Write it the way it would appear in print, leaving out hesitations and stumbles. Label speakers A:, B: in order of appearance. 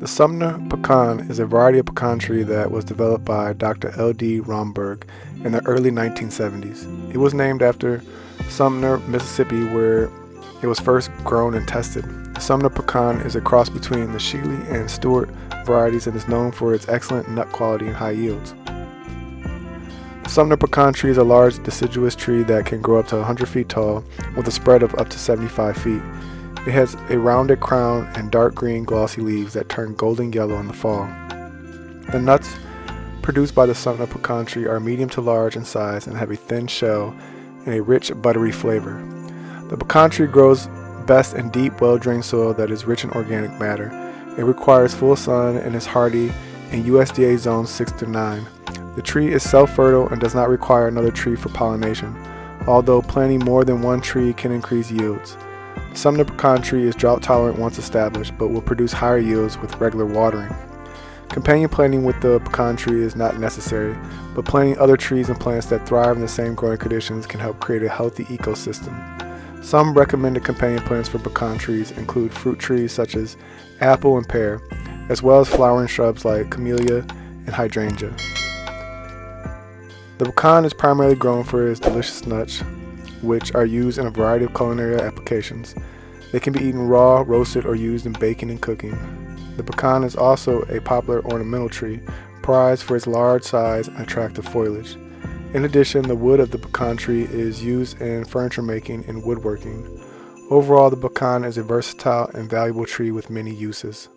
A: The Sumner pecan is a variety of pecan tree that was developed by Dr. L.D. Romberg in the early 1970s. It was named after Sumner, Mississippi, where it was first grown and tested. The Sumner pecan is a cross between the Shealy and Stewart varieties and is known for its excellent nut quality and high yields. The Sumner pecan tree is a large deciduous tree that can grow up to 100 feet tall with a spread of up to 75 feet. It has a rounded crown and dark green glossy leaves that turn golden yellow in the fall. The nuts produced by the Sumner pecan tree are medium to large in size and have a thin shell and a rich buttery flavor. The pecan tree grows best in deep, well-drained soil that is rich in organic matter. It requires full sun and is hardy in USDA zones 6 to 9. The tree is self-fertile and does not require another tree for pollination, although planting more than one tree can increase yields. The Sumner pecan tree is drought tolerant once established, but will produce higher yields with regular watering. Companion planting with the pecan tree is not necessary, but planting other trees and plants that thrive in the same growing conditions can help create a healthy ecosystem. Some recommended companion plants for pecan trees include fruit trees such as apple and pear, as well as flowering shrubs like camellia and hydrangea. The pecan is primarily grown for its delicious nuts, which are used in a variety of culinary applications. They can be eaten raw, roasted, or used in baking and cooking. The pecan is also a popular ornamental tree, prized for its large size and attractive foliage. In addition, the wood of the pecan tree is used in furniture making and woodworking. Overall, the pecan is a versatile and valuable tree with many uses.